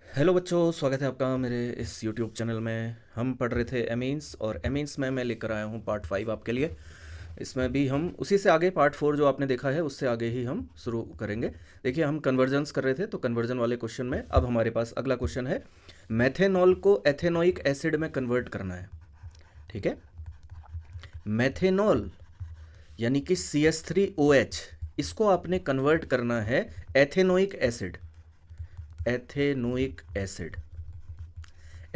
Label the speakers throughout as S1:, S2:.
S1: Hello बच्चों, स्वागत है आपका मेरे इस यूट्यूब चैनल में। हम पढ़ रहे थे एमीन्स, और एमीन्स में मैं लेकर आया हूँ पार्ट 5 आपके लिए। इसमें भी हम उसी से आगे पार्ट 4 जो आपने देखा है उससे आगे ही हम शुरू करेंगे। देखिए, हम कन्वर्जन्स कर रहे थे, तो कन्वर्जन वाले क्वेश्चन में अब हमारे पास अगला क्वेश्चन है। मैथेनॉल को एथेनोइक एसिड में कन्वर्ट करना है। ठीक है, मैथेनॉल यानी कि CH3OH, इसको आपने कन्वर्ट करना है ethanoic acid. Ethanoic acid,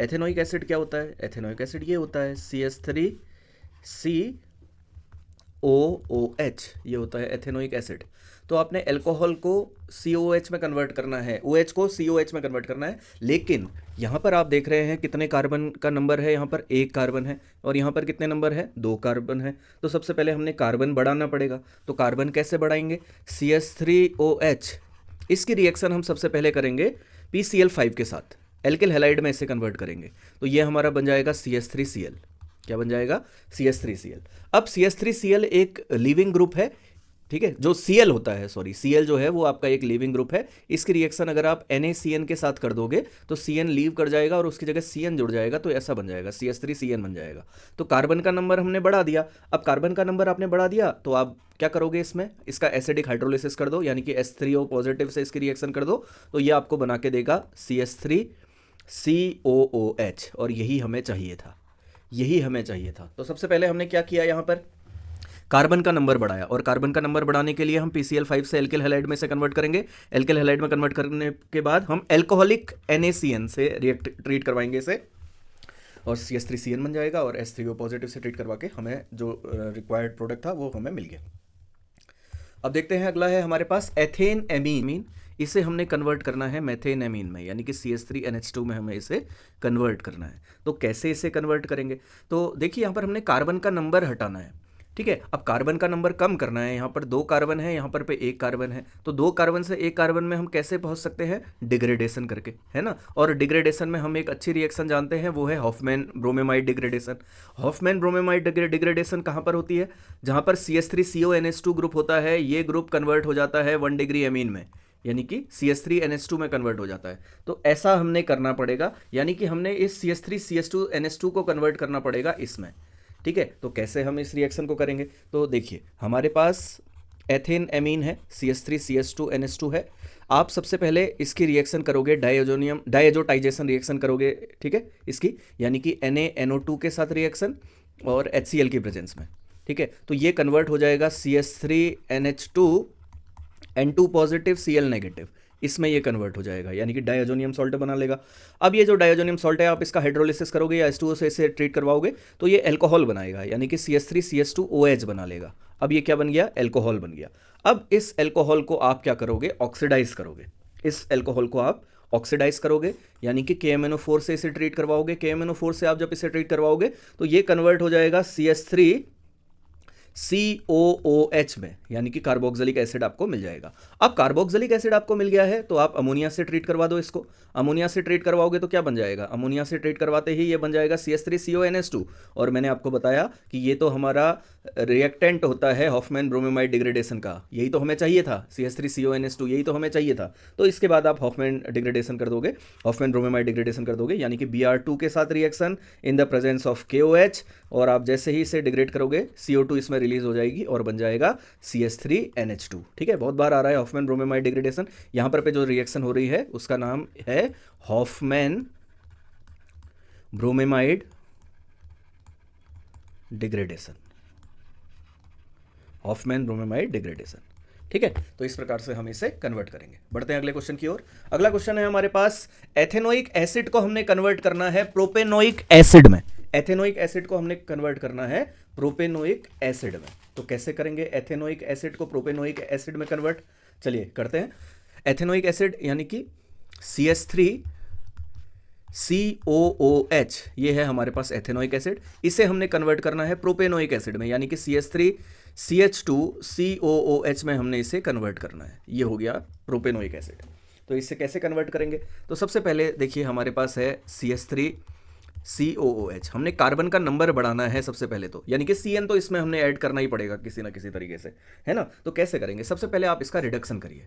S1: ethanoic acid क्या होता है? एथेनोइक एसिड ये होता है CH3COOH, ये होता है एथेनोइक एसिड। तो आपने अल्कोहल को COH में कन्वर्ट करना है, OH को COH में कन्वर्ट करना है। लेकिन यहाँ पर आप देख रहे हैं कितने कार्बन का नंबर है। यहाँ पर एक कार्बन है, और यहाँ पर कितने नंबर है? दो कार्बन है। तो सबसे पहले हमने कार्बन बढ़ाना पड़ेगा। तो कार्बन कैसे बढ़ाएंगे? CH3OH, इसकी रिएक्शन हम सबसे पहले करेंगे PCl5 के साथ, एल्किल हैलाइड में इसे कन्वर्ट करेंगे। तो ये हमारा बन जाएगा CH3Cl। क्या बन जाएगा? CH3Cl। अब CH3Cl एक लीविंग ग्रुप है, ठीक है। जो Cl होता है, सॉरी, Cl जो है वो आपका एक लीविंग ग्रुप है। इसकी रिएक्शन अगर आप NaCN के साथ कर दोगे तो Cn लीव कर जाएगा और उसकी जगह Cn जुड़ जाएगा, तो ऐसा बन जाएगा CH3Cn बन जाएगा। तो कार्बन का नंबर हमने बढ़ा दिया। अब कार्बन का नंबर आपने बढ़ा दिया तो आप क्या करोगे? इसमें इसका एसिडिक हाइड्रोलिसिस कर दो, यानी कि H3O पॉजिटिव से इसकी रिएक्शन कर दो, तो ये आपको बना के देगा CH3COOH। और यही हमें चाहिए था, यही हमें चाहिए था। तो सबसे पहले हमने क्या किया? यहाँ पर कार्बन का नंबर बढ़ाया, और कार्बन का नंबर बढ़ाने के लिए हम PCl5 से एल्किल हैलाइड में से कन्वर्ट करेंगे। एल्किल हैलाइड में कन्वर्ट करने के बाद हम एल्कोहलिक NaCN से रिएक्ट ट्रीट करवाएंगे इसे, और CH3CN बन जाएगा, और H3O पॉजिटिव से ट्रीट करवा के हमें जो रिक्वायर्ड प्रोडक्ट था वो हमें मिल गया। अब देखते हैं, अगला है हमारे पास एथेन एमीन। इसे हमने कन्वर्ट करना है मेथेन एमीन में, यानी कि CH3NH2 में हमें इसे कन्वर्ट करना है। तो कैसे इसे कन्वर्ट करेंगे? तो देखिए, यहाँ पर हमने कार्बन का नंबर हटाना है, ठीक है। अब कार्बन का नंबर कम करना है। यहाँ पर दो कार्बन है, यहाँ पर पे एक कार्बन है, तो दो कार्बन से एक कार्बन में हम कैसे पहुँच सकते हैं? डिग्रेडेशन करके, है ना। और डिग्रेडेशन में हम एक अच्छी रिएक्शन जानते हैं, वो है Hofmann bromamide degradation. Hofmann bromamide degradation कहाँ पर होती है? जहाँ पर CH3CONH2 ग्रुप होता है, ये ग्रुप कन्वर्ट हो जाता है 1 डिग्री एमीन में, यानी कि CH3NH2 में कन्वर्ट हो जाता है। तो ऐसा हमने करना पड़ेगा, यानी कि हमने इस CH3CH2NH2 को कन्वर्ट करना पड़ेगा इसमें, ठीक है। तो कैसे हम इस रिएक्शन को करेंगे? तो देखिए, हमारे पास एथेन एमीन है, CH3CH2NH2 है। आप सबसे पहले इसकी रिएक्शन करोगे, डायजोटाइजेशन रिएक्शन करोगे, ठीक है, इसकी, यानी कि NaNO2 के साथ रिएक्शन और HCl की प्रेजेंस में, ठीक है। तो ये कन्वर्ट हो जाएगा CH3NH2 N2 positive Cl negative, इसमें ये कन्वर्ट हो जाएगा, यानी कि डायजोनियम सॉल्ट बना लेगा। अब ये जो डायजोनियम सॉल्ट है, आप इसका हाइड्रोलिसिस करोगे या H2O से इसे ट्रीट करवाओगे तो ये अल्कोहल बनाएगा, यानी कि CH3CH2OH बना लेगा। अब ये क्या बन गया? अल्कोहल बन गया। अब इस अल्कोहल को आप क्या करोगे? ऑक्सीडाइज करोगे। इस अल्कोहल को आप ऑक्सीडाइज करोगे, यानी कि KMnO4 से इसे ट्रीट करवाओगे। KMnO4 से आप जब इसे ट्रीट करवाओगे तो ये कन्वर्ट हो जाएगा CH3COOH में, यानी कि कार्बोक्सिलिक एसिड आपको मिल जाएगा। अब कार्बोक्सिलिक एसिड आपको मिल गया है तो आप अमोनिया से ट्रीट करवा दो इसको। अमोनिया से ट्रीट करवाओगे तो क्या बन जाएगा? अमोनिया से ट्रीट करवाते ही ये बन जाएगा CH3CONH2। और मैंने आपको बताया कि ये तो हमारा रिएक्टेंट होता है हॉफमैन ब्रोमेमाइड डिग्रेडेशन का, यही तो हमें चाहिए था, CH3CONH2 यही तो हमें चाहिए था। तो इसके बाद आप हॉफमैन डिग्रेडेशन कर दोगे, हॉफमैन ब्रोमेमाइड डिग्रेडेशन कर दोगे, यानी कि Br2 के साथ reaction in the presence of KOH, और आप जैसे ही इसे डिग्रेड करोगे CO2 इसमें रिलीज हो जाएगी और बन जाएगा CH3NH2, ठीक है। बहुत बार आ रहा है हॉफमैन ब्रोमेमाइड डिग्रेडेशन। यहाँ पर पे जो रिएक्शन हो रही है उसका नाम है Hofmann bromamide degradation, Hofmann bromamide degradation, ठीक है। तो इस प्रकार से हम इसे कन्वर्ट करेंगे। बढ़ते हैं अगले क्वेश्चन की ओर। अगला क्वेश्चन है हमारे पास, एथेनोइक एसिड को हमने कन्वर्ट करना है प्रोपेनोइक एसिड में। एथेनोइक एसिड को हमने कन्वर्ट करना है प्रोपेनोइक एसिड में। तो कैसे करेंगे एथेनोइक एसिड को प्रोपेनोइक एसिड में कन्वर्ट? चलिए करते हैं। एथेनोइक एसिड यानी कि CH3COOH, ये है हमारे पास एथेनोइक एसिड। इसे हमने कन्वर्ट करना है प्रोपेनोइक एसिड में, यानी कि CH3CH2COOH में हमने इसे कन्वर्ट करना है। ये हो गया प्रोपेनोइक एसिड। तो इससे कैसे कन्वर्ट करेंगे? तो सबसे पहले देखिए, हमारे पास है CH3COOH। हमने कार्बन का नंबर बढ़ाना है सबसे पहले तो, यानी कि CN तो इसमें हमने ऐड करना ही पड़ेगा किसी ना किसी तरीके से, है ना। तो कैसे करेंगे? सबसे पहले आप इसका रिडक्शन करिए।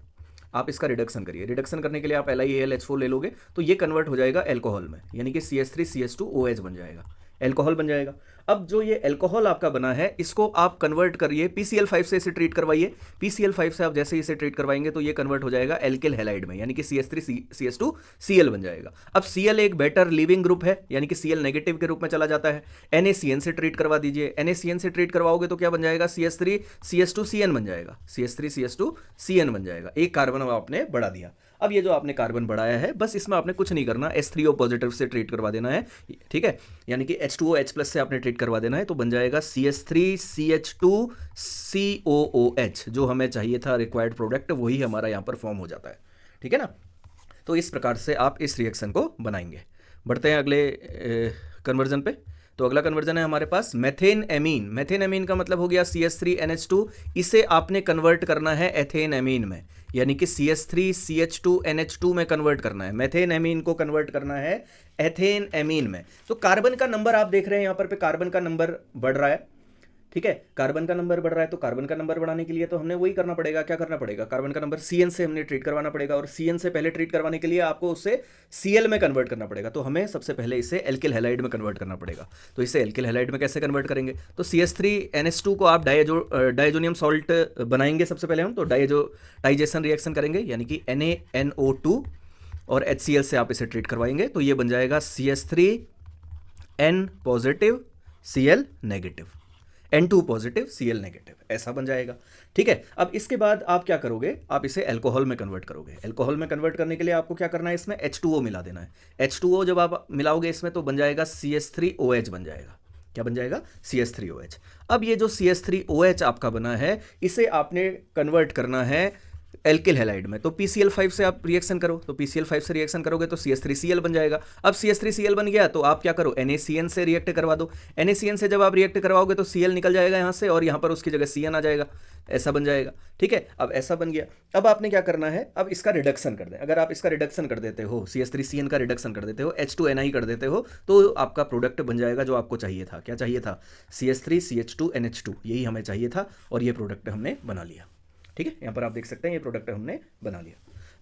S1: आप इसका रिडक्शन करिए। रिडक्शन करने के लिए आप LiAlH4 ले लोगे तो ये कन्वर्ट हो जाएगा एल्कोहल में, यानी कि CH3CH2OH बन जाएगा, एल्कोहल बन जाएगा। अब जो ये एल्कोहल आपका बना है इसको आप कन्वर्ट करिए PCl5 से, इसे ट्रीट करवाइए। PCl5 से आप जैसे ही इसे ट्रीट करवाएंगे तो ये कन्वर्ट हो जाएगा एल्किल हैलाइड में, यानी कि CH3CH2Cl बन जाएगा। अब Cl एक बेटर लीविंग ग्रुप है, यानी कि Cl नेगेटिव के रूप में चला जाता है। NaCN से ट्रीट करवा दीजिए। NaCN से ट्रीट करवाओगे तो क्या बन जाएगा, CH3CH2CN बन जाएगा, CH3CH2CN बन जाएगा। एक कार्बन आपने बढ़ा दिया। अब ये जो आपने कार्बन बढ़ाया है बस इसमें आपने कुछ नहीं करना, H3O पॉजिटिव से ट्रीट करवा देना है, ठीक है, यानी कि H2OH+ से आपने ट्रीट करवा देना है तो बन जाएगा CH3CH2COOH, जो हमें चाहिए था रिक्वायर्ड प्रोडक्ट वही हमारा यहाँ पर फॉर्म हो जाता है, ठीक है ना। तो इस प्रकार से आप इस रिएक्शन को बनाएंगे। बढ़ते हैं अगले कन्वर्जन पे। तो अगला कन्वर्जन है हमारे पास मेथेन एमीन। मेथेन एमीन का मतलब हो गया CH3NH2, इसे आपने कन्वर्ट करना है एथेन एमीन में, यानी कि CH3CH2NH2 में कन्वर्ट करना है। मेथेन एमीन को कन्वर्ट करना है एथेन एमीन में। तो कार्बन का नंबर आप देख रहे हैं यहाँ पर पे कार्बन का नंबर बढ़ रहा है, ठीक है, कार्बन का नंबर बढ़ रहा है। तो कार्बन का नंबर बढ़ाने के लिए तो हमने वही करना पड़ेगा, क्या करना पड़ेगा, कार्बन का नंबर CN से हमने ट्रीट करवाना पड़ेगा, और CN से पहले ट्रीट करवाने के लिए आपको उसे Cl में कन्वर्ट करना पड़ेगा। तो हमें सबसे पहले इसे एल्किल हैलाइड में कन्वर्ट करना पड़ेगा। तो इसे एल्किल हैलाइड में कैसे कन्वर्ट करेंगे, तो CH3NH2 को आप डायजोनियम सॉल्ट बनाएंगे। सबसे पहले हम तो डाइजेशन रिएक्शन करेंगे, यानी कि NaNO2 और HCl से आप इसे ट्रीट करवाएंगे तो ये बन जाएगा CH3N positive Cl negative, N2 positive Cl negative, ऐसा बन जाएगा, ठीक है। अब इसके बाद आप क्या करोगे, आप इसे अल्कोहल में कन्वर्ट करोगे। अल्कोहल में कन्वर्ट करने के लिए आपको क्या करना है, इसमें H2O मिला देना है। H2O जब आप मिलाओगे इसमें तो बन जाएगा CH3OH बन जाएगा। क्या बन जाएगा, CH3OH। अब ये जो CH3OH आपका बना है इसे आपने कन्वर्ट करना है एल्किल हैलाइड में। तो PCl5 से आप रिएक्शन करो, तो PCl5 से रिएक्शन करोगे तो CH3Cl बन जाएगा। अब CH3Cl बन गया तो आप क्या करो, NaCN से रिएक्ट करवा दो। NaCN से जब आप रिएक्ट करवाओगे तो Cl निकल जाएगा यहाँ से और यहाँ पर उसकी जगह CN आ जाएगा, ऐसा बन जाएगा, ठीक है। अब ऐसा बन गया। अब आपने क्या करना है, अब इसका रिडक्शन कर दें। अगर आप इसका रिडक्शन कर देते हो, CH3CN का रिडक्शन कर देते हो, H2Ni कर देते हो तो आपका प्रोडक्ट बन जाएगा जो आपको चाहिए था। क्या चाहिए था, CH3CH2NH2, यही हमें चाहिए था और ये प्रोडक्ट हमने बना लिया, ठीक है। यहाँ पर आप देख सकते हैं ये प्रोडक्ट हमने बना लिया।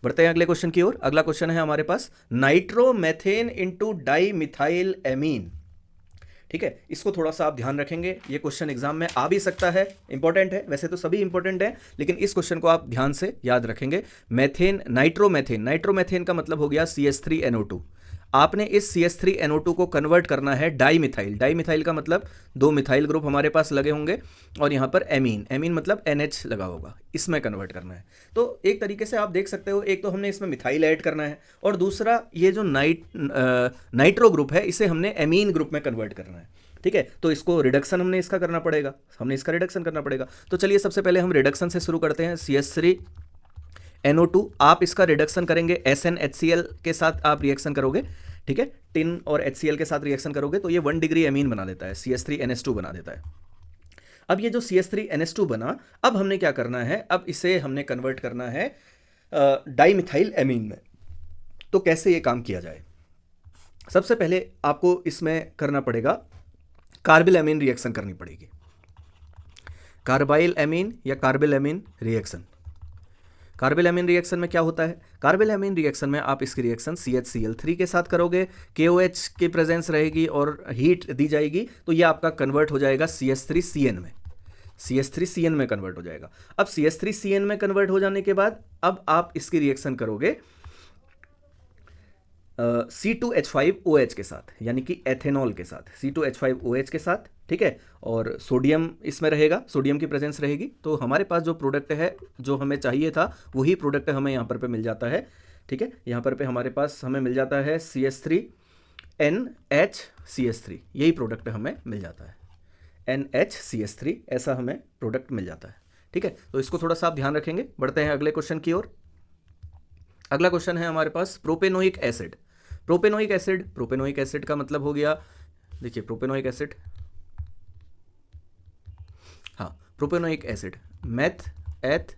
S1: बढ़ते हैं अगले क्वेश्चन की ओर। अगला क्वेश्चन है हमारे पास नाइट्रोमेथेन इनटू डाइमिथाइल एमीन, ठीक है। इसको थोड़ा सा आप ध्यान रखेंगे, ये क्वेश्चन एग्जाम में आ भी सकता है, इंपॉर्टेंट है, वैसे तो सभी इंपॉर्टेंट है लेकिन इस क्वेश्चन को आप ध्यान से याद रखेंगे। मेथेन, नाइट्रोमेथेन, नाइट्रोमेथेन का मतलब हो गया CH3NO2। आपने इस CH3NO2 को कन्वर्ट करना है डाइमिथाइल। डाइमिथाइल का मतलब दो मिथाइल ग्रुप हमारे पास लगे होंगे और यहाँ पर एमीन, एमीन मतलब NH लगा होगा, इसमें कन्वर्ट करना है। तो एक तरीके से आप देख सकते हो, एक तो हमने इसमें मिथाइल ऐड करना है और दूसरा ये जो नाइट्रो ग्रुप है इसे हमने एमीन ग्रुप में कन्वर्ट करना है, ठीक है। तो इसको रिडक्शन हमने इसका करना पड़ेगा, हमने इसका रिडक्शन करना पड़ेगा। तो चलिए सबसे पहले हम रिडक्शन से शुरू करते हैं। CH3NO2 आप इसका रिडक्शन करेंगे SnHCl के साथ आप रिएक्शन करोगे, ठीक है, टिन और HCl के साथ रिएक्शन करोगे तो ये 1 डिग्री एमीन बना देता है, CH3NH2 बना देता है। अब ये जो CH3NH2 बना, अब हमने क्या करना है, अब इसे हमने कन्वर्ट करना है डाइमिथाइल एमीन में। तो कैसे ये काम किया जाए, सबसे पहले आपको इसमें करना पड़ेगा कार्बिल एमीन रिएक्शन करनी पड़ेगी, कार्बाइल एमीन या carbyl amine reaction. Carbyl amine reaction में क्या होता है, कार्बिल एमीन रिएक्शन में आप इसकी रिएक्शन CHCl3 के साथ करोगे, KOH की प्रेजेंस रहेगी और हीट दी जाएगी तो ये आपका कन्वर्ट हो जाएगा CH3CN में, CH3CN में कन्वर्ट हो जाएगा। अब CH3CN में कन्वर्ट हो जाने के बाद अब आप इसकी रिएक्शन करोगे C2H5OH के साथ, यानी कि एथेनॉल के साथ, C2H5OH के साथ, ठीक है, और सोडियम इसमें रहेगा, सोडियम की प्रेजेंस रहेगी। तो हमारे पास जो प्रोडक्ट है जो हमें चाहिए था वही प्रोडक्ट हमें यहाँ पर पे मिल जाता है, ठीक है। यहाँ पर पे हमारे पास हमें मिल जाता है CH3NHCH3, यही प्रोडक्ट हमें मिल जाता है, NHCH3 ऐसा हमें प्रोडक्ट मिल जाता है, ठीक है। तो इसको थोड़ा सा आप ध्यान रखेंगे। बढ़ते हैं अगले क्वेश्चन की ओर। अगला क्वेश्चन है हमारे पास propanoic acid. Propanoic acid, propanoic acid का मतलब हो गया, देखिए प्रोपेनोइक एसिड, हाँ propanoic acid, meth eth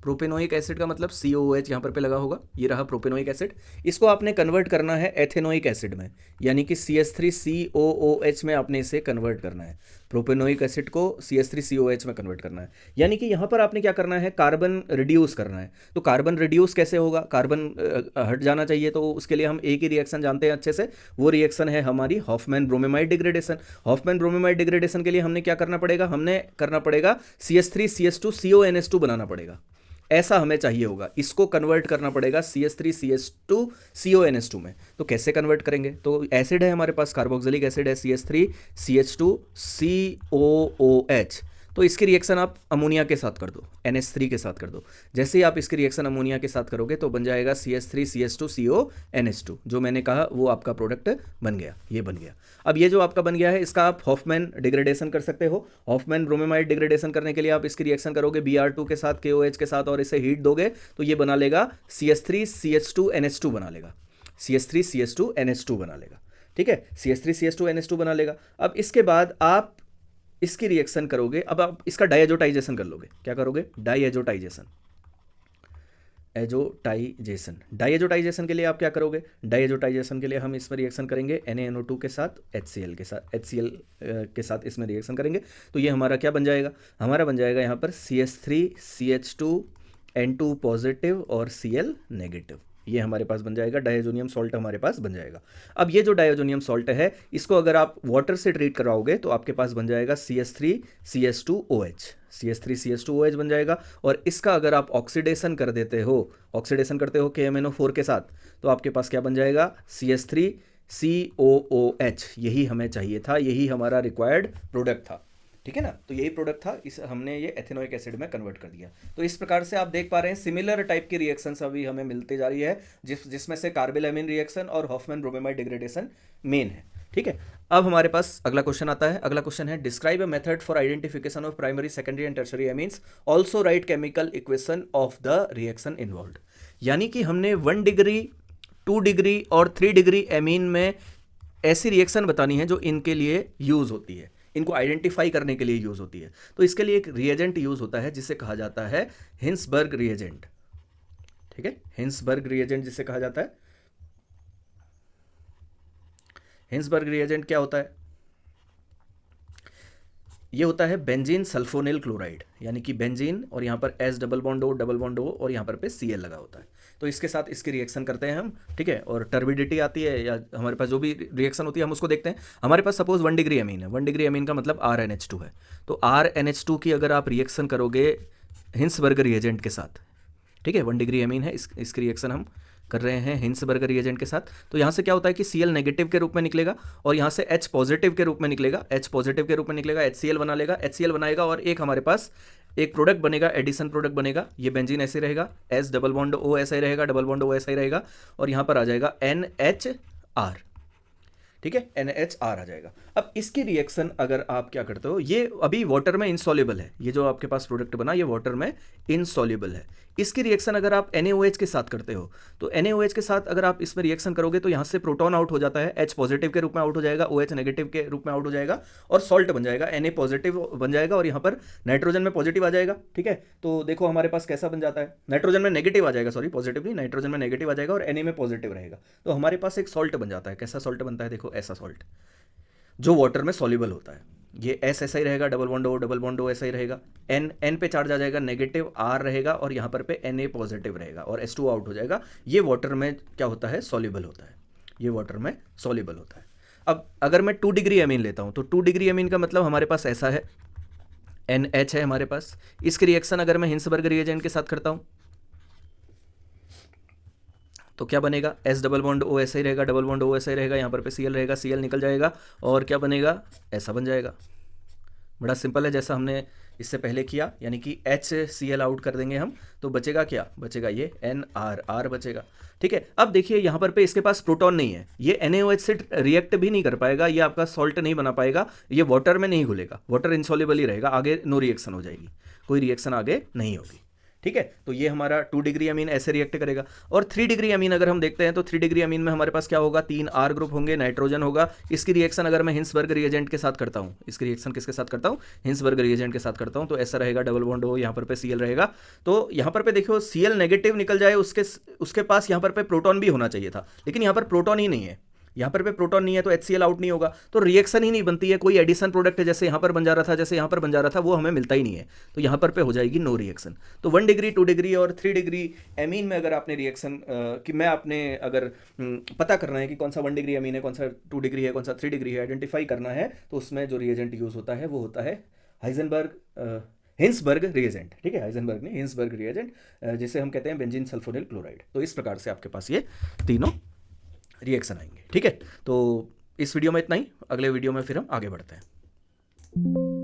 S1: propanoic acid का मतलब COOH यहाँ पर पे लगा होगा, ये रहा प्रोपेनोइक एसिड। इसको आपने कन्वर्ट करना है एथेनोइक एसिड में, यानी कि CH3COOH में आपने इसे कन्वर्ट करना है। प्रोपेनोइक एसिड को CH3COOH में कन्वर्ट करना है, यानी कि यहाँ पर आपने क्या करना है, कार्बन रिड्यूस करना है। तो कार्बन रिड्यूस कैसे होगा, कार्बन हट जाना चाहिए, तो उसके लिए हम एक ही रिएक्शन जानते हैं अच्छे से, वो रिएक्शन है हमारी Hofmann bromamide degradation. Hofmann bromamide degradation के लिए हमने क्या करना पड़ेगा, हमने करना पड़ेगा CH3CH2CONH2 बनाना पड़ेगा, ऐसा हमें चाहिए होगा। इसको कन्वर्ट करना पड़ेगा CH3CH2CONH2 में। तो कैसे कन्वर्ट करेंगे, तो एसिड है हमारे पास, कार्बोक्सिलिक एसिड है CH3CH2COOH, तो इसकी रिएक्शन आप अमोनिया के साथ कर दो, NH3 के साथ कर दो। जैसे ही आप इसकी रिएक्शन अमोनिया के साथ करोगे तो बन जाएगा CH3CH2CONH2, जो मैंने कहा वो आपका प्रोडक्ट बन गया, ये बन गया। अब ये जो आपका बन गया है, इसका आप हॉफमैन डिग्रेडेशन कर सकते हो। हॉफमैन ब्रोमेमाइड डिग्रेडेशन करने के लिए आप इसकी रिएक्शन करोगे Br2 के साथ, KOH के साथ, और इसे हीट दोगे तो ये बना लेगा CH3CH2NH2 बना लेगा, CH3CH2NH2 बना लेगा, ठीक है, CH3CH2NH2 बना लेगा। अब इसके बाद आप इसकी रिएक्शन करोगे, अब आप इसका डायएजोटाइजेशन कर लोगे। क्या करोगे, डायएजोटाइजेशन, एजोटाइजेशन। डायएजोटाइजेशन के लिए आप क्या करोगे, डायएजोटाइजेशन के लिए हम इसमें रिएक्शन करेंगे NaNO2 के साथ, HCl के साथ, HCl के साथ इसमें रिएक्शन करेंगे। तो ये हमारा क्या बन जाएगा, हमारा बन जाएगा यहाँ पर CH3CH2N2 पॉजिटिव और Cl नेगेटिव, ये हमारे पास बन जाएगा, डायजोनियम सॉल्ट हमारे पास बन जाएगा। अब ये जो डायजोनियम सॉल्ट है, इसको अगर आप वाटर से ट्रीट कराओगे तो आपके पास बन जाएगा CH3CH2OH बन जाएगा। और इसका अगर आप ऑक्सीडेशन कर देते हो, ऑक्सीडेशन करते हो KMNO4 के साथ, तो आपके पास क्या बन जाएगा, CH3COOH। यही हमें चाहिए था, यही हमारा रिक्वायर्ड प्रोडक्ट था, ठीक है ना। तो यही प्रोडक्ट था, इस हमने ये एथेनोइक एसिड में कन्वर्ट कर दिया। तो इस प्रकार से आप देख पा रहे हैं सिमिलर टाइप की रिएक्शंस अभी हमें मिलती जा रही है, जिसमें से कार्बेलामिन रिएक्शन और हॉफमैन ब्रोमेमाइड डिग्रेडेशन मेन है, ठीक है। अब हमारे पास अगला क्वेश्चन आता है। अगला क्वेश्चन है, describe a method for identification of primary, secondary and tertiary amines, also right chemical equation of the reaction involved. यानी कि हमने 1 डिग्री, 2 डिग्री और 3 डिग्री एमीन में ऐसी रिएक्शन बतानी है जो इनके लिए यूज होती है, इनको आइडेंटिफाई करने के लिए यूज होती है। तो इसके लिए एक रिएजेंट यूज होता है जिसे कहा जाता है हिंसबर्ग रिएजेंट, ठीक है, हिंसबर्ग रिएजेंट जिसे कहा जाता है। हिंसबर्ग रिएजेंट क्या होता है, ये होता है बेंजीन सल्फोनिल क्लोराइड, यानी कि बेंजीन और यहाँ पर S डबल बॉन्ड O और यहाँ पर पे Cl लगा होता है। तो इसके साथ इसकी रिएक्शन करते हैं हम, ठीक है, और टर्बिडिटी आती है, या हमारे पास जो भी रिएक्शन होती है हम उसको देखते हैं। हमारे पास सपोज 1 डिग्री एमीन है, 1 डिग्री एमीन का मतलब RNH2 है। तो RNH2 की अगर आप रिएक्शन करोगे हिंसबर्ग रिएजेंट के साथ, ठीक है, 1 डिग्री एमीन है, इसकी रिएक्शन हम कर रहे हैं हिंसबर्ग रिएजेंट के साथ। तो यहाँ से क्या होता है कि Cl नेगेटिव के रूप में निकलेगा और यहाँ से H पॉजिटिव के रूप में निकलेगा, H पॉजिटिव के रूप में निकलेगा, HCl बना लेगा, HCl बनाएगा और एक हमारे पास एक प्रोडक्ट बनेगा, एडिशन प्रोडक्ट बनेगा। ये बेंजीन ऐसे रहेगा, S डबल बॉन्ड O ऐसा ही रहेगा, डबल बॉन्ड O ऐसा ही रहेगा, और यहाँ पर आ जाएगा NHR, ठीक है, NHR आ जाएगा। अब इसकी रिएक्शन अगर आप क्या करते हो, ये अभी वाटर में इनसॉल्युबल है, ये जो आपके पास प्रोडक्ट बना ये वाटर में इनसॉल्युबल है। इसकी रिएक्शन अगर आप NaOH के साथ करते हो, तो NaOH के साथ अगर आप इसमें रिएक्शन करोगे तो यहाँ से प्रोटॉन आउट हो जाता है, H पॉजिटिव के रूप में आउट हो जाएगा, OH नेगेटिव के रूप में आउट हो जाएगा और सॉल्ट बन जाएगा, Na पॉजिटिव बन जाएगा और यहाँ पर नाइट्रोजन में पॉजिटिव आ जाएगा, ठीक है। तो देखो हमारे पास कैसा बन जाता है, नाइट्रोजन में नेगेटिव आ जाएगा, सॉरी पॉजिटिव नहीं, नाइट्रोजन में नेगेटिव आ जाएगा और Na में पॉजिटिव रहेगा। तो हमारे पास एक सॉल्ट बन जाता है। कैसा सॉल्ट बनता है, देखो ऐसा सॉल्ट जो वाटर में सॉल्युबल होता है। ये S ऐसा ही रहेगा, डबल बॉन्ड O ऐसा ही रहेगा, N पे चार्ज आ जाएगा, नेगेटिव R रहेगा और यहाँ पर पे Na पॉजिटिव रहेगा और H2 आउट हो जाएगा। ये वाटर में क्या होता है, सॉल्युबल होता है, ये वाटर में सॉल्युबल होता है। अब अगर मैं 2 डिग्री एमीन लेता हूँ तो 2 डिग्री एमीन का मतलब हमारे पास ऐसा है, NH है हमारे पास। इसकी रिएक्शन अगर मैं हिंसबर्ग रिएजेंट के साथ करता हूँ तो क्या बनेगा, S डबल बॉन्ड O ऐसा ही रहेगा, डबल बॉन्ड O ऐसा ही रहेगा, यहाँ पर पे Cl रहेगा, Cl निकल जाएगा और क्या बनेगा, ऐसा बन जाएगा। बड़ा सिंपल है, जैसा हमने इससे पहले किया, यानी कि HCl आउट कर देंगे हम, तो बचेगा क्या, बचेगा ये NR बचेगा, ठीक है। अब देखिए यहाँ पर पे इसके पास प्रोटॉन नहीं है, ये NaOH से रिएक्ट भी नहीं कर पाएगा, ये आपका सॉल्ट नहीं बना पाएगा, ये वाटर में नहीं घुलेगा, वाटर इनसॉल्युबल ही रहेगा, आगे नो रिएक्शन हो जाएगी, कोई रिएक्शन आगे नहीं होगी, ठीक है, तो ये हमारा 2 डिग्री अमीन ऐसे रिएक्ट करेगा। और 3 डिग्री अमीन अगर हम देखते हैं तो 3 डिग्री अमीन में हमारे पास क्या होगा, 3 R ग्रुप होंगे, नाइट्रोजन होगा। इसकी रिएक्शन अगर मैं हिंसबर्ग रिएजेंट के साथ करता हूँ, इसकी रिएक्शन किसके साथ करता हूँ, हिंसबर्ग रिएजेंट के साथ करता हूँ, तो ऐसा रहेगा, डबल बॉन्ड हो, यहाँ पर पे Cl रहेगा। तो यहाँ पर पे देखो Cl नेगेटिव निकल जाए, उसके पास यहाँ पर पे प्रोटॉन भी होना चाहिए था, लेकिन यहाँ पर प्रोटॉन ही नहीं है, यहाँ पर पे प्रोटॉन नहीं है, तो HCl आउट नहीं होगा, तो रिएक्शन ही नहीं बनती है। कोई एडिशन प्रोडक्ट है, जैसे यहाँ पर बन जा रहा था, जैसे यहाँ पर बन जा रहा था, वो हमें मिलता ही नहीं है, तो यहाँ पर पे हो जाएगी नो रिएक्शन। तो 1 डिग्री, 2 डिग्री और 3 डिग्री एमीन में अगर आपने रिएक्शन कि मैं आपने अगर पता करना है कि कौन सा 1 डिग्री एमीन है, कौन सा 2 डिग्री है, कौन सा 3 डिग्री है, आइडेंटिफाई करना है, तो उसमें जो रिएजेंट यूज होता है वो होता है हिंसबर्ग रिएजेंट। ठीक है, हाइजेनबर्ग नहीं, हिंसबर्ग रिएजेंट, जिसे हम कहते हैं बेंजीन सल्फोनिल क्लोराइड। तो इस प्रकार से आपके पास ये तीनों रिएक्शन आएंगे। ठीक है, तो इस वीडियो में इतना ही, अगले वीडियो में फिर हम आगे बढ़ते हैं।